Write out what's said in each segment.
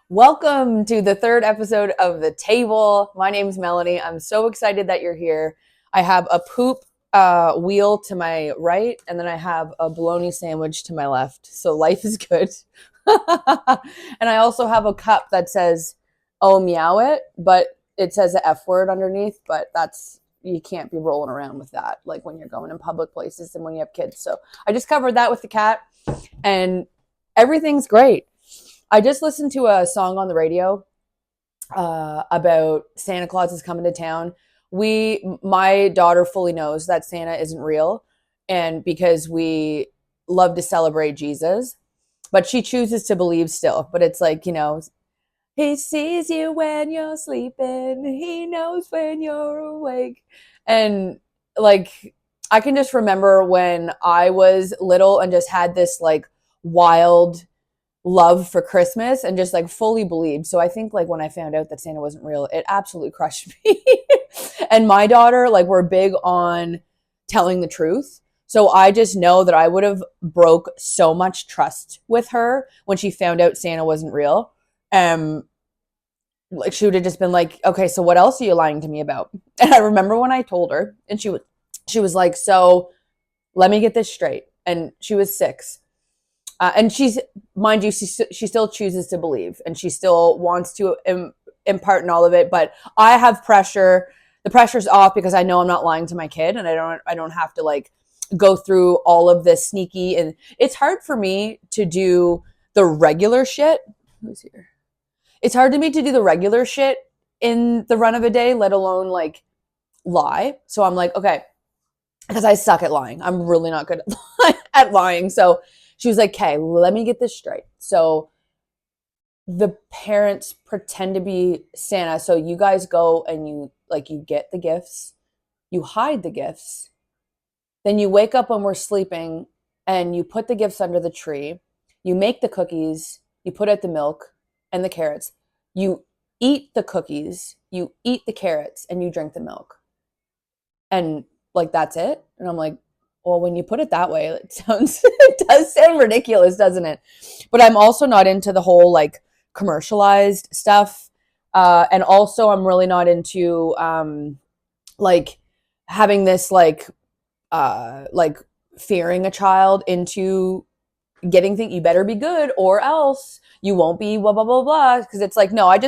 Welcome to the third episode of The Table. My name's Melanie. I'm so excited that you're here. I have a poop wheel to my right, and then I have a bologna sandwich to my left. So life is good. And I also have a cup that says, oh, meow it, but it says the F word underneath, but you can't be rolling around with that, like when you're going in public places and when you have kids. So I just covered that with the cat, and everything's great. I just listened to a song on the radio about Santa Claus is coming to town. My daughter fully knows that Santa isn't real, and because we love to celebrate Jesus, but she chooses to believe still. But it's like, he sees you when you're sleeping, he knows when you're awake. And like, I can just remember when I was little and just had this like wild love for Christmas and just like fully believed. So I think like when I found out that Santa wasn't real, it absolutely crushed me. And my daughter, like, we're big on telling the truth. So I just know that I would have broke so much trust with her when she found out Santa wasn't real. Like, she would have just been like, okay, so what else are you lying to me about? And I remember when I told her, and she was like, so let me get this straight. And she was 6. And mind you, she still chooses to believe, and she still wants to impart in all of it. But I have pressure. The pressure's off because I know I'm not lying to my kid, and I don't have to like go through all of this sneaky. And it's hard for me to do the regular shit. Who's here? It's hard to me to do the regular shit in the run of a day, let alone like lie. So I'm like, okay, because I suck at lying. I'm really not good at lying. So she was like, okay, let me get this straight. So the parents pretend to be Santa. So you guys go and you get the gifts, you hide the gifts, then you wake up when we're sleeping and you put the gifts under the tree, you make the cookies, you put out the milk and the carrots, you eat the cookies, you eat the carrots, and you drink the milk. And like, that's it. And I'm like, well, when you put it that way, it does sound ridiculous, doesn't it? But I'm also not into the whole like commercialized stuff. And also I'm really not into like having this like fearing a child into getting things. You better be good or else you won't be blah blah blah blah. Because it's like, no, I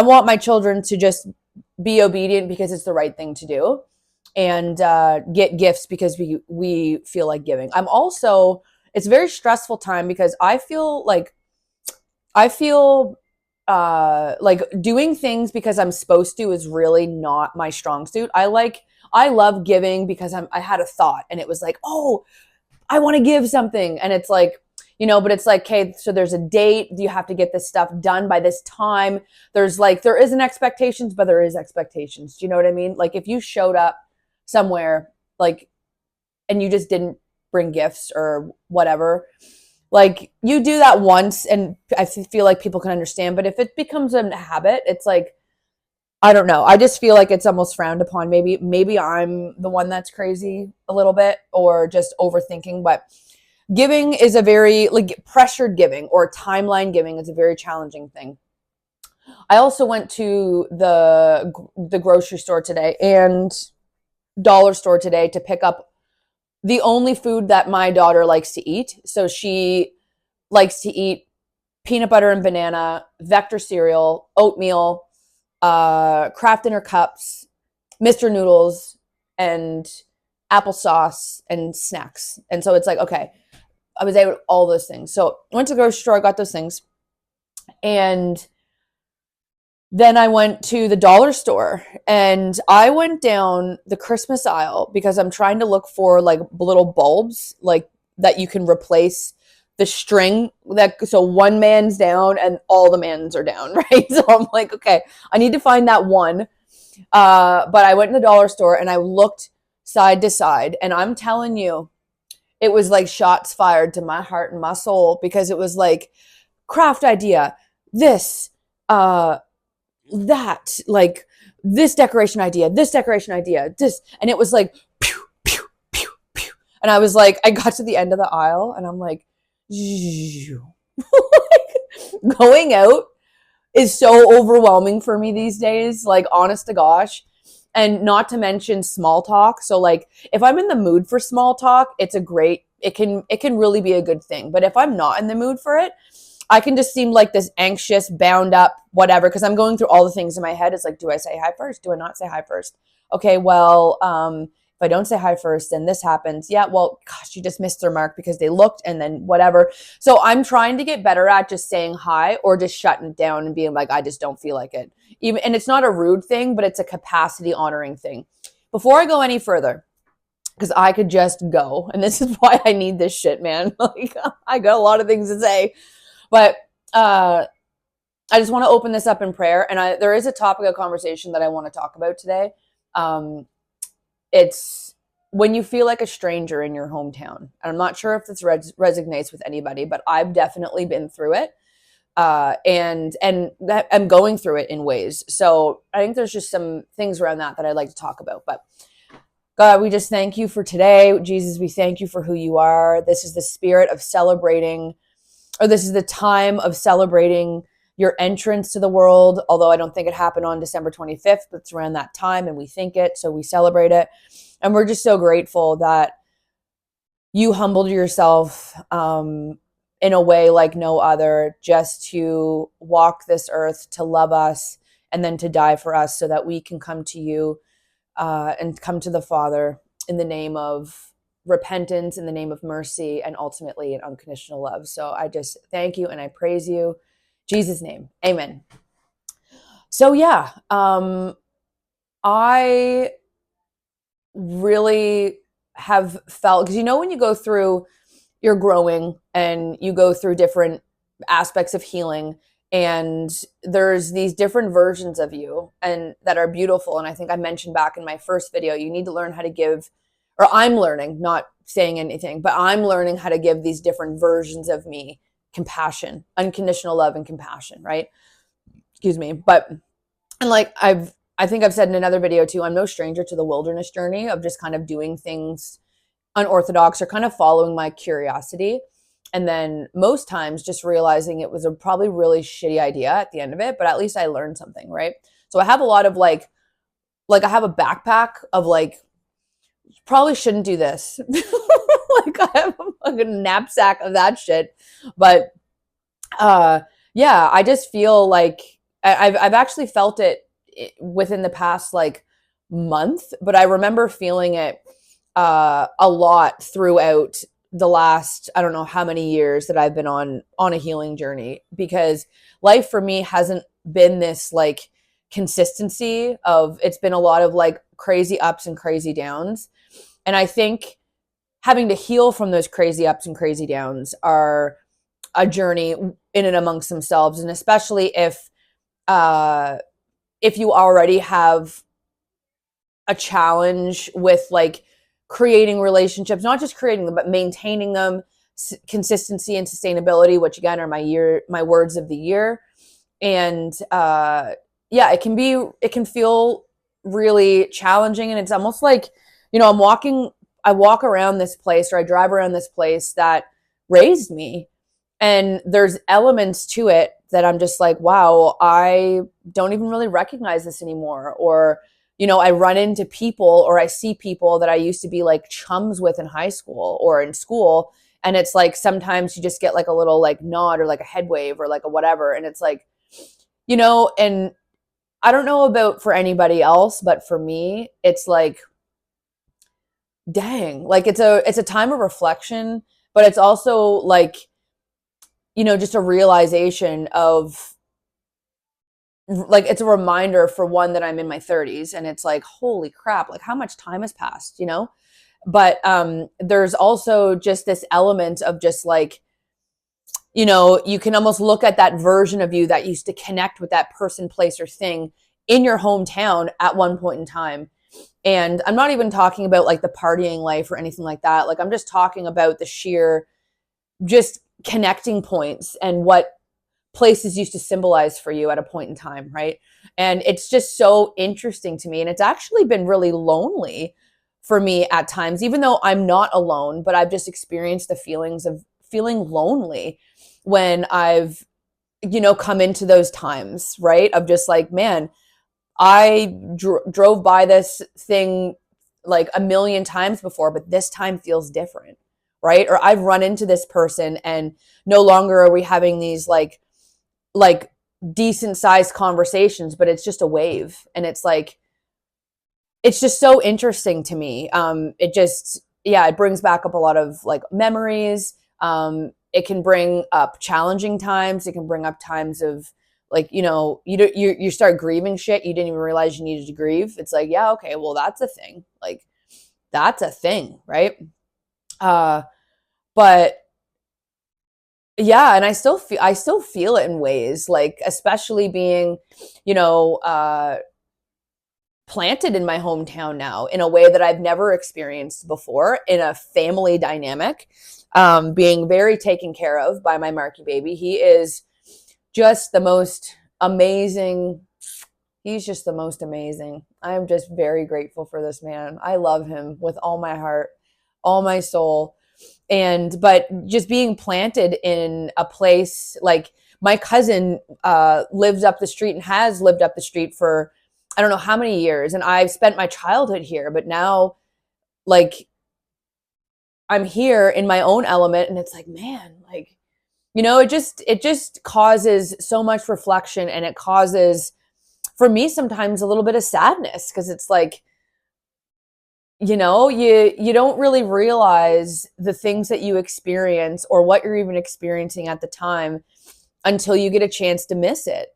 want my children to just be obedient because it's the right thing to do, and get gifts because we feel like giving. It's a very stressful time because I feel like doing things because I'm supposed to is really not my strong suit. I love giving because I had a thought and it was like, oh, I want to give something. And it's like, but it's like, okay, so there's a date. You have to get this stuff done by this time. There isn't expectations, but there is expectations. Do you know what I mean? Like, if you showed up somewhere, like, and you just didn't bring gifts or whatever, like, you do that once and I feel like people can understand. But if it becomes a habit, it's like, I don't know. I just feel like it's almost frowned upon. Maybe I'm the one that's crazy a little bit or just overthinking, but giving is a very like pressured giving or timeline giving is a very challenging thing. I also went to the grocery store today and dollar store today to pick up the only food that my daughter likes to eat. So she likes to eat peanut butter and banana, Vector cereal, oatmeal, Kraft Dinner cups, Mr. Noodles, and applesauce and snacks. And so it's like, okay, I was able to all those things. So I went to the grocery store, I got those things. And then I went to the dollar store and I went down the Christmas aisle because I'm trying to look for like little bulbs like that you can replace the string so one man's down and all the mans are down, right? So I'm like, okay, I need to find that one. But I went in the dollar store and I looked side to side, and I'm telling you, it was like shots fired to my heart and my soul because it was like craft idea, this, that, like this decoration idea, this, and it was like pew, pew, pew, pew. And I was like, I got to the end of the aisle and I'm like, going out is so overwhelming for me these days, like honest to gosh. And not to mention small talk. So like if I'm in the mood for small talk, it can really be a good thing. But if I'm not in the mood for it, I can just seem like this anxious, bound up, whatever, because I'm going through all the things in my head. It's like, do I say hi first? Do I not say hi first? Okay, well, if I don't say hi first, then this happens. Yeah, well, gosh, you just missed their mark because they looked and then whatever. So I'm trying to get better at just saying hi or just shutting it down and being like, I just don't feel like it. Even, and it's not a rude thing, but it's a capacity honoring thing. Before I go any further, because I could just go, and this is why I need this shit, man. Like, I got a lot of things to say. But I just want to open this up in prayer. And there is a topic of conversation that I want to talk about today. It's when you feel like a stranger in your hometown. And I'm not sure if this resonates with anybody, but I've definitely been through it. And that I'm going through it in ways. So I think there's just some things around that I'd like to talk about. But God, we just thank you for today. Jesus, we thank you for who you are. This is the spirit of celebrating, or this is the time of celebrating your entrance to the world, although I don't think it happened on December 25th, but it's around that time and we think it, so we celebrate it. And we're just so grateful that you humbled yourself in a way like no other, just to walk this earth, to love us, and then to die for us so that we can come to you and come to the Father in the name of repentance, in the name of mercy, and ultimately in unconditional love. So I just thank you and I praise you. Jesus' name, amen. So yeah, I really have felt, because when you go through, you're growing and you go through different aspects of healing, and there's these different versions of you and that are beautiful. And I think I mentioned back in my first video, you need to learn how to give, or I'm learning, not saying anything, but I'm learning how to give these different versions of me compassion, unconditional love and compassion, right? Excuse me. But, and like I think I've said in another video too, I'm no stranger to the wilderness journey of just kind of doing things unorthodox or kind of following my curiosity. And then most times just realizing it was a probably really shitty idea at the end of it, but at least I learned something, right? So I have a lot of like I have a backpack of like, probably shouldn't do this. Like I have a fucking knapsack of that shit. But yeah, I just feel like I've actually felt it within the past like month, but I remember feeling it a lot throughout the last, I don't know how many years that I've been on a healing journey, because life for me hasn't been this like consistency of, it's been a lot of like crazy ups and crazy downs. And I think having to heal from those crazy ups and crazy downs are a journey in and amongst themselves. And especially if you already have a challenge with like creating relationships, not just creating them, but maintaining them, consistency and sustainability, which again are my words of the year. And yeah, it can feel really challenging. And it's almost like, I walk around this place, or I drive around this place that raised me. And there's elements to it that I'm just like, wow, I don't even really recognize this anymore. Or, I run into people, or I see people that I used to be like chums with in high school or in school. And it's like, sometimes you just get like a little like nod or like a head wave or like a whatever. And it's like, and I don't know about for anybody else, but for me, it's like, dang, like it's a time of reflection, but it's also like, just a realization of like, it's a reminder for one that I'm in my 30s, and it's like, holy crap, like how much time has passed, but there's also just this element of just like, you can almost look at that version of you that used to connect with that person, place, or thing in your hometown at one point in time. And I'm not even talking about like the partying life or anything like that. Like, I'm just talking about the sheer just connecting points and what places used to symbolize for you at a point in time, right? And it's just so interesting to me. And it's actually been really lonely for me at times, even though I'm not alone, but I've just experienced the feelings of feeling lonely when I've come into those times, right? Of just like, man, I drove by this thing like a million times before, but this time feels different, right? Or I've run into this person and no longer are we having these like decent sized conversations, but it's just a wave. And it's like, it's just so interesting to me. It just, yeah, it brings back up a lot of like memories. It can bring up challenging times. It can bring up times of like, you start grieving shit you didn't even realize you needed to grieve. It's like, yeah, okay, well, that's a thing. Like, that's a thing, right? Uh, but yeah, and I still feel it in ways like, especially being, you know, planted in my hometown now in a way that I've never experienced before in a family dynamic, being very taken care of by my Marky baby. He is just the most amazing. He's just the most amazing. I'm just very grateful for this man. I love him with all my heart, all my soul. But just being planted in a place like my cousin lives up the street and has lived up the street for I don't know how many years, and I've spent my childhood here, but now like I'm here in my own element, and it's like, man, like, it just causes so much reflection, and it causes for me sometimes a little bit of sadness because it's like, you don't really realize the things that you experience or what you're even experiencing at the time until you get a chance to miss it.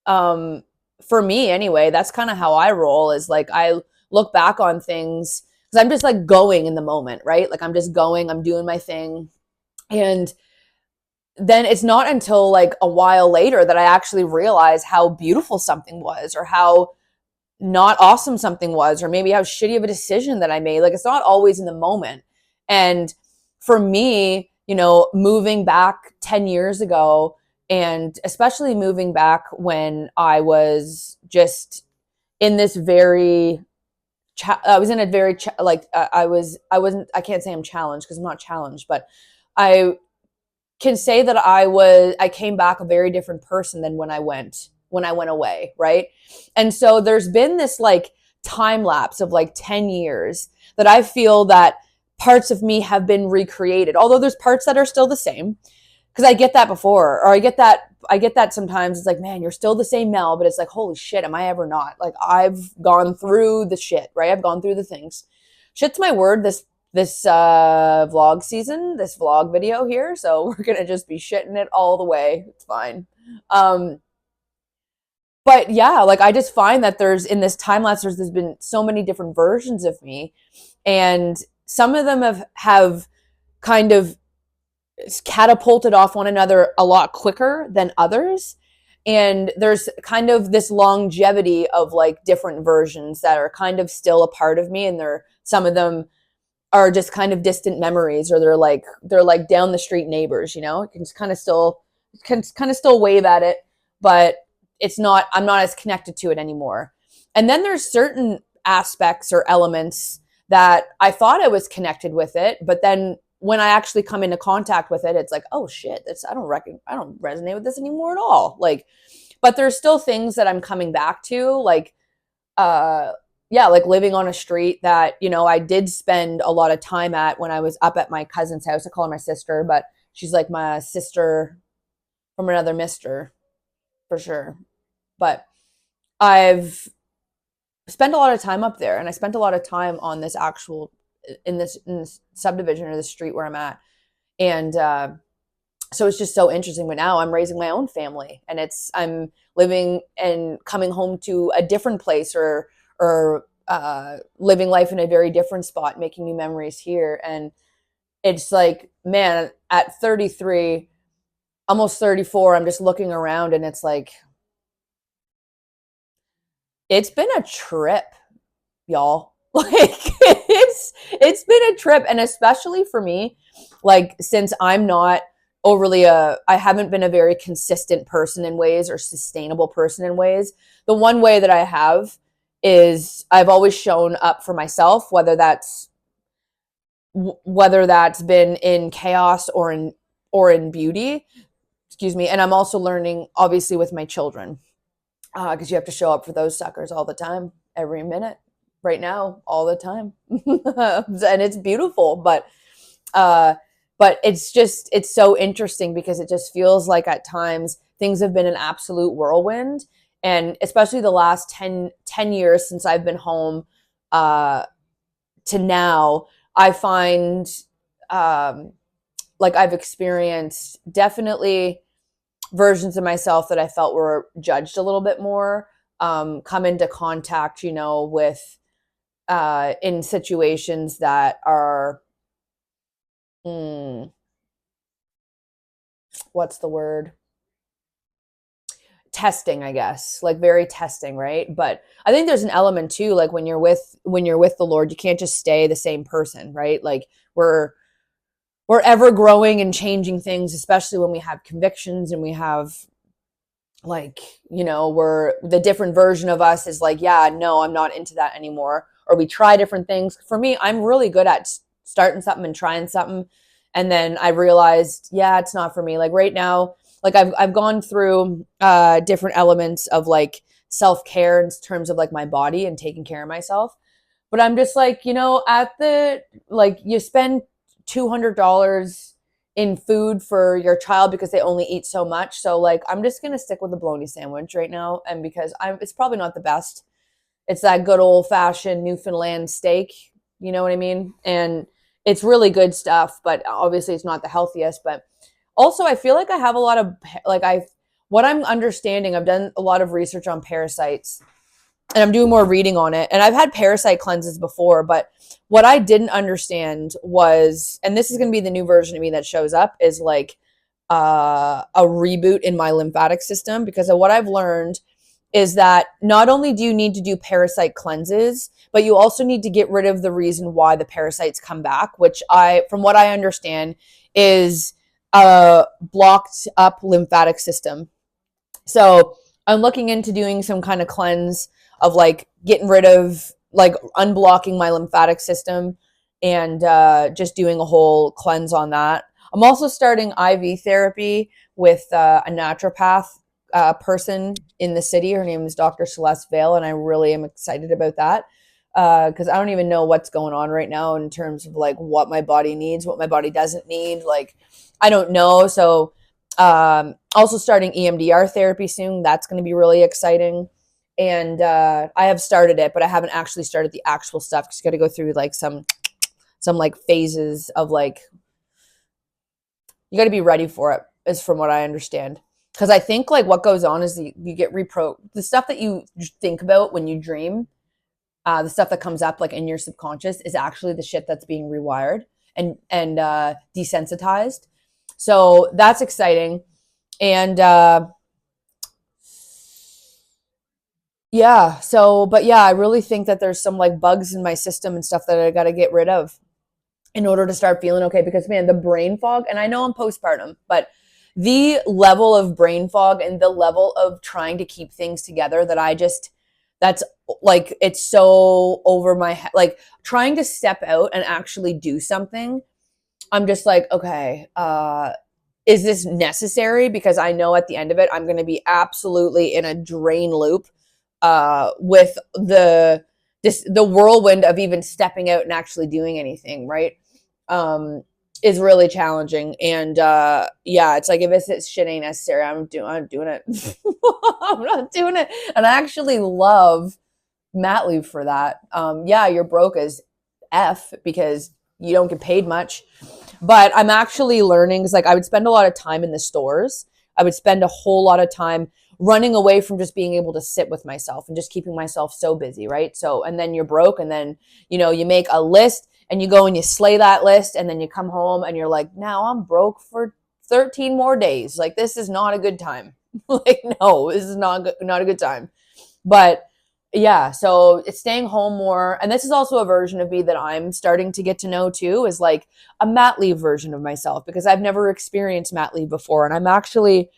um for me anyway, that's kind of how I roll, is like I look back on things because I'm just like going in the moment, right? Like I'm just going, I'm doing my thing. And then it's not until like a while later that I actually realize how beautiful something was, or how not awesome something was, or maybe how shitty of a decision that I made. Like it's not always in the moment. And for me, moving back 10 years ago, and especially moving back when I was just in this very I was in a very I can't say I'm challenged because I'm not challenged, but I can say that I came back a very different person than when I went away, right? And so there's been this like time lapse of like 10 years that I feel that parts of me have been recreated. Although there's parts that are still the same, because I get that before, or I get that sometimes. It's like, man, you're still the same Mel, but it's like, holy shit, am I ever not? Like I've gone through the shit, right? I've gone through the things. Shit's my word this vlog season, this vlog video here. So we're gonna just be shitting it all the way. It's fine. Um, but yeah, like I just find that there's in this time lapse, there's been so many different versions of me, and some of them have kind of catapulted off one another a lot quicker than others. And there's kind of this longevity of like different versions that are kind of still a part of me, and some of them are just kind of distant memories, or they're like down the street neighbors. You can kind of still wave at it, but I'm not as connected to it anymore. And then there's certain aspects or elements that I thought I was connected with it, but then when I actually come into contact with it, it's like, oh shit, I don't resonate with this anymore at all. Like, but there's still things that I'm coming back to, like uh yeah, like living on a street that, I did spend a lot of time at when I was up at my cousin's house. I call her my sister, but she's like my sister from another mister for sure. But I've spent a lot of time up there, and I spent a lot of time on this actual in this subdivision or the street where I'm at. And so it's just so interesting. But now I'm raising my own family, and I'm living and coming home to a different place, or living life in a very different spot, making new memories here. And it's like, man, at 33, almost 34, I'm just looking around, and it's like, it's been a trip, y'all. Like it's been a trip, and especially for me, like since I'm not I haven't been a very consistent person in ways, or sustainable person in ways. The one way that I have is I've always shown up for myself, whether that's been in chaos or in beauty. excuse me. And I'm also learning, obviously, with my children, because you have to show up for those suckers all the time, every minute, right now, all the time. And it's beautiful, uh, but it's so interesting because it just feels like at times things have been an absolute whirlwind. And especially the last 10 years since I've been home, uh, to now, I find, um, like I've experienced definitely versions of myself that I felt were judged a little bit more, come into contact, with, in situations that are, mm, what's the word? Testing, I guess, like very testing, right? But I think there's an element too, like when you're with the Lord, you can't just stay the same person, right? Like we're we're ever growing and changing things, especially when we have convictions and we have, like, we're the different version of us is like, yeah, no, I'm not into that anymore. Or we try different things. For me, I'm really good at starting something and trying something. And then I realized, yeah, it's not for me. Like right now, like I've gone through different elements of like self-care in terms of like my body and taking care of myself. But I'm just like, at the, like, you spend $200 in food for your child because they only eat so much. So like I'm just gonna stick with the bologna sandwich right now, and because it's probably not the best. It's that good old fashioned Newfoundland steak. You know what I mean? And it's really good stuff, but obviously it's not the healthiest. But also, I feel like I have a lot of, like, what I'm understanding. I've done a lot of research on parasites, and I'm doing more reading on it. And I've had parasite cleanses before, but what I didn't understand was, and this is going to be the new version of me that shows up, is like a reboot in my lymphatic system. Because of what I've learned is that not only do you need to do parasite cleanses, but you also need to get rid of the reason why the parasites come back, which from what I understand, is a blocked up lymphatic system. So I'm looking into doing some kind of cleanse of like getting rid of, like, unblocking my lymphatic system, and just doing a whole cleanse on that. I'm also starting IV therapy with a naturopath person in the city. Her name is Dr. Celeste Vale, and I really am excited about that because I don't even know what's going on right now in terms of like what my body needs, what my body doesn't need. Like, I don't know. So also starting EMDR therapy soon. That's going to be really exciting. And I have started it, but I haven't actually started the actual stuff because you got to go through like some like phases of like, you got to be ready for it, is from what I understand. Because I think like what goes on is you get the stuff that you think about when you dream, the stuff that comes up like in your subconscious is actually the shit that's being rewired and desensitized. So that's exciting. And yeah, so, but yeah, I really think that there's some like bugs in my system and stuff that I got to get rid of in order to start feeling okay. Because man, the brain fog, and I know I'm postpartum, but the level of brain fog and the level of trying to keep things together that's like, it's so over my head. Like trying to step out and actually do something, I'm just like, okay, is this necessary? Because I know at the end of it, I'm going to be absolutely in a drain loop with the whirlwind of even stepping out and actually doing anything, right? Is really challenging. And yeah, it's like, if it's shit ain't necessary, I'm doing it. I'm not doing it. And I actually love mat leave for that. Yeah, you're broke as F because you don't get paid much. But I'm actually learning, because like I would spend a lot of time in the stores. I would spend a whole lot of time running away from just being able to sit with myself and just keeping myself so busy, right? So, and then you're broke, and then, you make a list and you go and you slay that list, and then you come home and you're like, now I'm broke for 13 more days. Like, this is not a good time. Like, no, this is not a good time. But yeah, so it's staying home more. And this is also a version of me that I'm starting to get to know too, is like a mat leave version of myself, because I've never experienced mat leave before. And I'm actually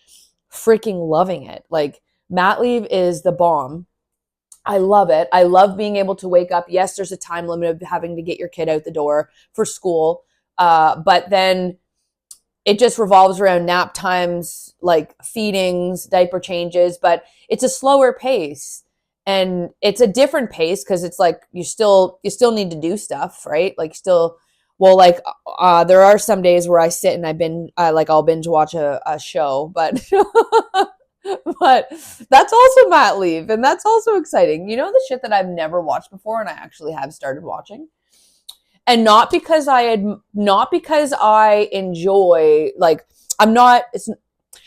freaking loving it. Like, mat leave is the bomb. I love it. I love being able to wake up. Yes, there's a time limit of having to get your kid out the door for school. But then it just revolves around nap times, like feedings, diaper changes, but it's a slower pace. And it's a different pace because it's like you still need to do stuff, right? Like still, well, like there are some days where I sit and I'll binge watch a show, but but that's also mat leave, and that's also exciting. You know, the shit that I've never watched before and I actually have started watching, and not because I enjoy, like, I'm not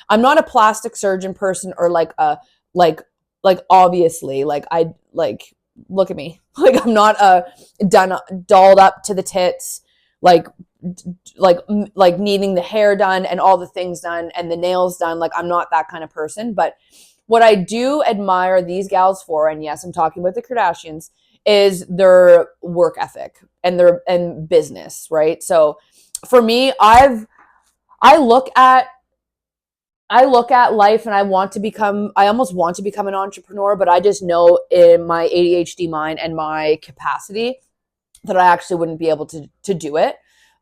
I'm not a plastic surgeon person, or like a like like obviously, like, I like, look at me, like, I'm not a done dolled up to the tits, like like needing the hair done and all the things done and the nails done. Like, I'm not that kind of person. But what I do admire these gals for, and yes, I'm talking about the Kardashians, is their work ethic and their and business, right? So for me, I look at I look at life and I almost want to become an entrepreneur, but I just know in my ADHD mind and my capacity that I actually wouldn't be able to do it.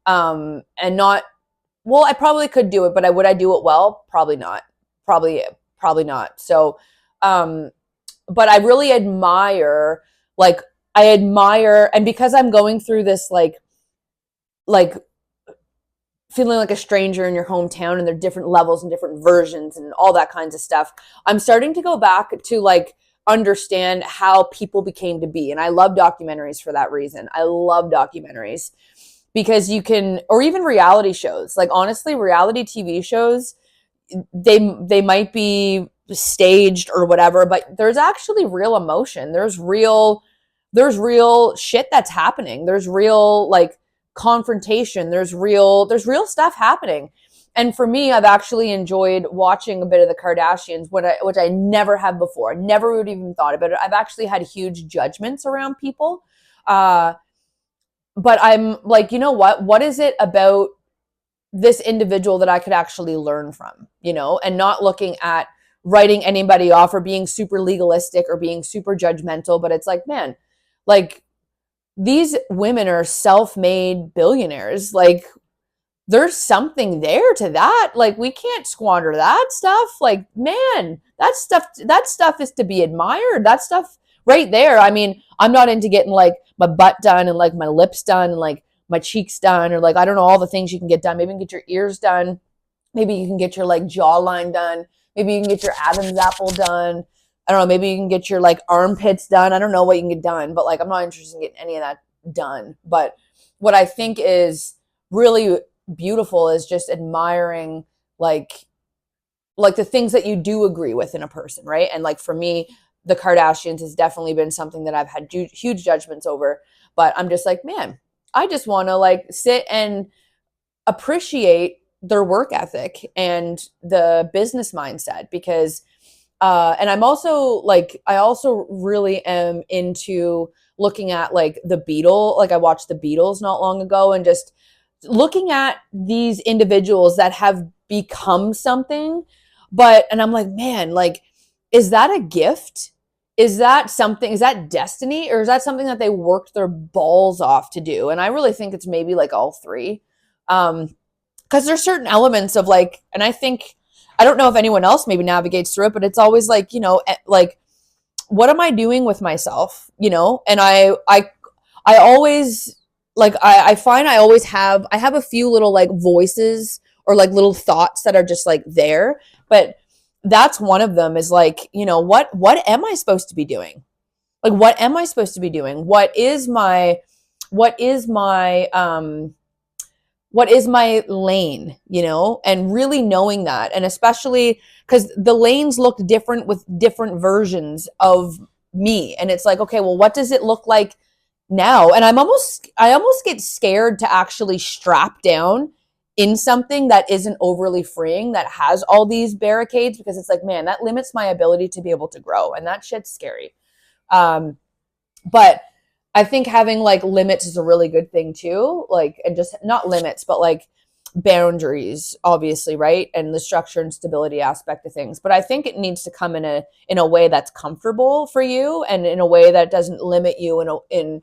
And not, well, I probably could do it, but would I do it well? Probably not. Probably, probably not. So, um, but I really admire, like, and because I'm going through this, like feeling like a stranger in your hometown, and there are different levels and different versions and all that kinds of stuff, I'm starting to go back to, like, understand how people became to be. And I love documentaries for that reason. I love documentaries because you can, or even reality shows. Like, honestly, reality TV shows, they might be staged or whatever, but there's actually real emotion. There's real shit that's happening. There's real, like, confrontation. There's real stuff happening. And for me, I've actually enjoyed watching a bit of the Kardashians, which I never have before. Never would even thought about it. I've actually had huge judgments around people. Uh, but I'm like, you know what? What is it about this individual that I could actually learn from, and not looking at writing anybody off or being super legalistic or being super judgmental. But it's like, man, like, these women are self-made billionaires. Like, there's something there to that. Like, we can't squander that stuff. Like, man, that stuff is to be admired. That stuff right there. I mean, I'm not into getting, like, my butt done and, like, my lips done and, like, my cheeks done, or, like, I don't know, all the things you can get done. Maybe you can get your ears done. Maybe you can get your, like, jawline done. Maybe you can get your Adam's apple done. I don't know, maybe you can get your, like, armpits done. I don't know what you can get done, but, like, I'm not interested in getting any of that done. But what I think is really beautiful is just admiring, like the things that you do agree with in a person, right? And, like, for me, the Kardashians has definitely been something that I've had huge judgments over. But I'm just like, man, I just want to, like, sit and appreciate their work ethic and the business mindset. Because and I also really am into looking at, like, I watched the Beatles not long ago, and just looking at these individuals that have become something. And I'm like, man, like, is that a gift? Is that destiny, or is that something that they worked their balls off to do? And I really think it's maybe, like, all three. Because there's certain elements of, like, and I don't know if anyone else maybe navigates through it, but it's always like, like, what am I doing with myself? And I always, like, I find I have a few little, like, voices or, like, little thoughts that are just, like, there. But that's one of them, is like, what am I supposed to be doing? Like, what am I supposed to be doing? What is my lane, and really knowing that. And especially because the lanes look different with different versions of me. And it's like, okay, well, what does it look like now? And I almost get scared to actually strap down in something that isn't overly freeing, that has all these barricades, because it's like, man, that limits my ability to be able to grow. And that shit's scary. But I think having, like, limits is a really good thing too. Like, and just not limits, but, like, boundaries, obviously, right? And the structure and stability aspect of things. But I think it needs to come in a way that's comfortable for you, and in a way that doesn't limit you in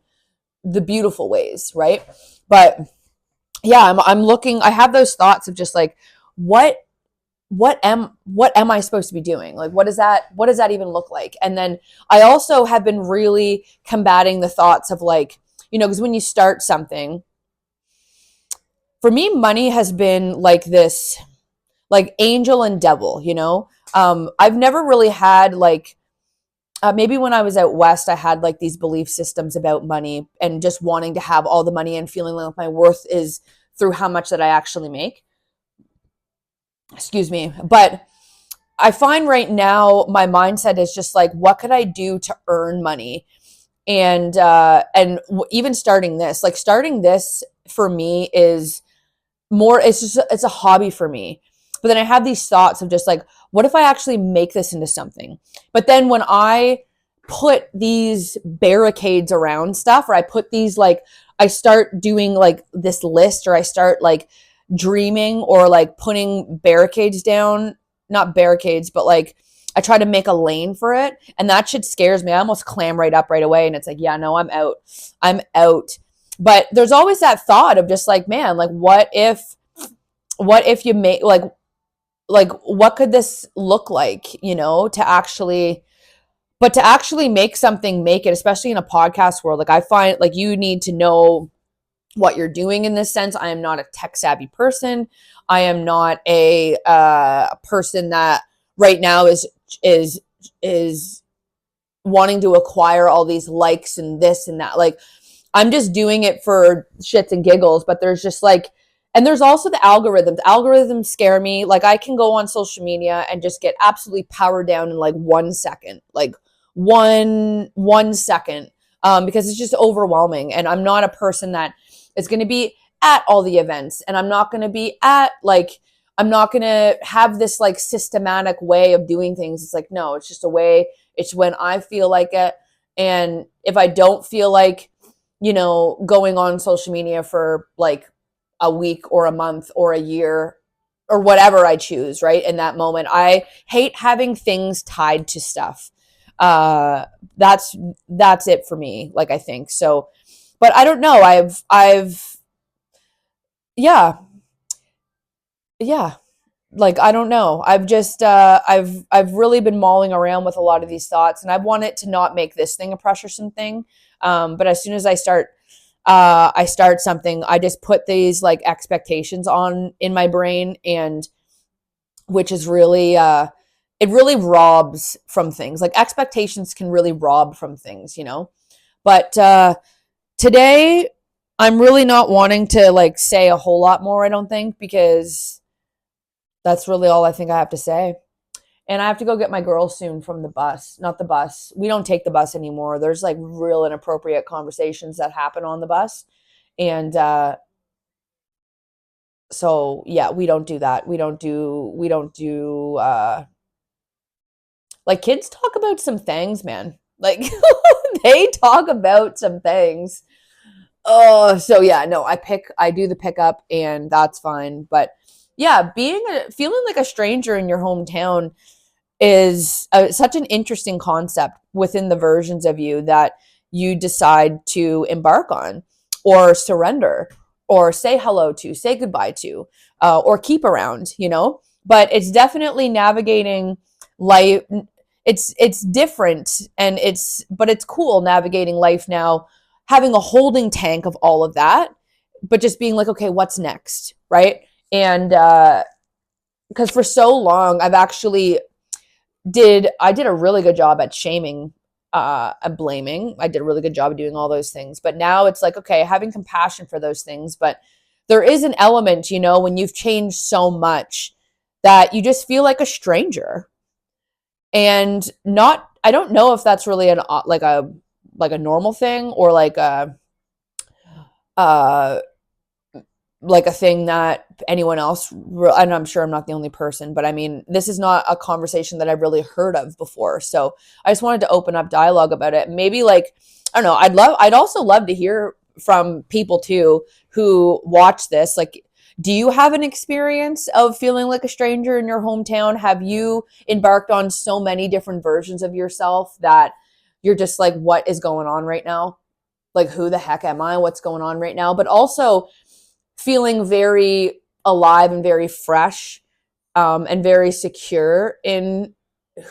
the beautiful ways, right? But yeah, I'm looking, I have those thoughts of just like, what what am I supposed to be doing? Like, what does that even look like? And then I also have been really combating the thoughts of like, because when you start something, for me, money has been like this, like angel and devil, I've never really had like, maybe when I was out west, I had like these belief systems about money and just wanting to have all the money and feeling like my worth is through how much that I actually make. Excuse me. But I find right now my mindset is just like, what could I do to earn money? And even starting this for me is more, it's a hobby for me. But then I have these thoughts of just like, what if I actually make this into something? But then when I put these barricades around stuff, or I put these like, I start doing like this list, or I start like dreaming, or like putting barricades down, not barricades, but like I try to make a lane for it, and that shit scares me. I almost clam right up right away, and it's like, yeah, no, I'm out. I'm out. But there's always that thought of just like, man, like what if you make like what could this look like, to actually, but to actually make something, make it, especially in a podcast world. Like I find like you need to know what you're doing in this sense. I am not a tech savvy person. I am not a person that right now is wanting to acquire all these likes and this and that. Like I'm just doing it for shits and giggles, but there's just like, and there's also the algorithms. Algorithms scare me. Like I can go on social media and just get absolutely powered down in like 1 second, like one second, because it's just overwhelming. And I'm not a person that is going to be at all the events, and I'm not going to be at like, I'm not going to have this like systematic way of doing things. It's like, no, it's just a way. It's when I feel like it. And if I don't feel like, going on social media for like a week or a month or a year or whatever I choose, right? In that moment, I hate having things tied to stuff. Uh, that's it for me. Like I think so, but I don't know. Yeah, yeah. Like I don't know. I've just I've really been mulling around with a lot of these thoughts, and I want it to not make this thing a pressuresome thing. But as soon as I start something, I just put these like expectations on in my brain, and which is really it really robs from things. Like expectations can really rob from things. But today I'm really not wanting to like say a whole lot more, I don't think, because that's really all I think I have to say. And I have to go get my girl soon from the bus. Not the bus. We don't take the bus anymore. There's like real inappropriate conversations that happen on the bus. And so yeah, we don't do that. We don't do like kids talk about some things, man. Like they talk about some things. Oh, so yeah, no, I do the pickup, and that's fine. But yeah, feeling like a stranger in your hometown is such an interesting concept within the versions of you that you decide to embark on, or surrender, or say hello to, say goodbye to, or keep around. But it's definitely navigating life. It's different, and it's cool navigating life now, having a holding tank of all of that, but just being like, okay, what's next, right? And because for so long I've actually did a really good job at shaming and blaming. I did a really good job of doing all those things. But now it's like, okay, having compassion for those things. But there is an element, when you've changed so much, that you just feel like a stranger. And not, I don't know if that's really like a normal thing, or uh like a thing that anyone else, and I'm sure I'm not the only person, but I mean, this is not a conversation that I've really heard of before. So I just wanted to open up dialogue about it. Maybe like, I don't know, I'd also love to hear from people too who watch this. Like, do you have an experience of feeling like a stranger in your hometown? Have you embarked on so many different versions of yourself that you're just like, what is going on right now? Like, who the heck am I? What's going on right now? But also, feeling very alive and very fresh, and very secure in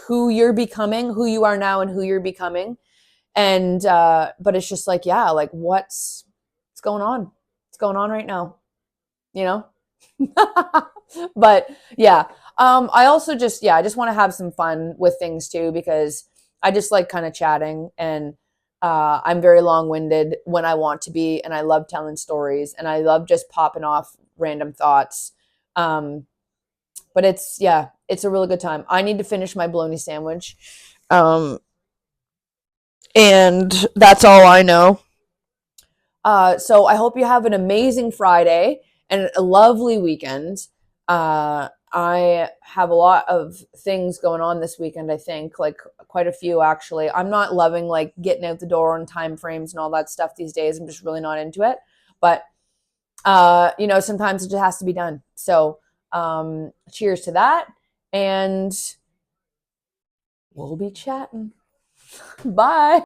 who you're becoming, who you are now and who you're becoming. And but it's just like, yeah, like what's going on? What's going on right now? You know? But yeah, I also just, yeah, I just want to have some fun with things too, because I just like kind of chatting, and I'm very long-winded when I want to be, and I love telling stories, and I love just popping off random thoughts. Um, but it's, yeah, it's a really good time. I need to finish my bologna sandwich. Um, and that's all I know. So I hope you have an amazing Friday and a lovely weekend. I have a lot of things going on this weekend, I think, like quite a few actually. I'm not loving like getting out the door on time frames and all that stuff these days. I'm just really not into it. But sometimes it just has to be done. So cheers to that. And we'll be chatting. Bye.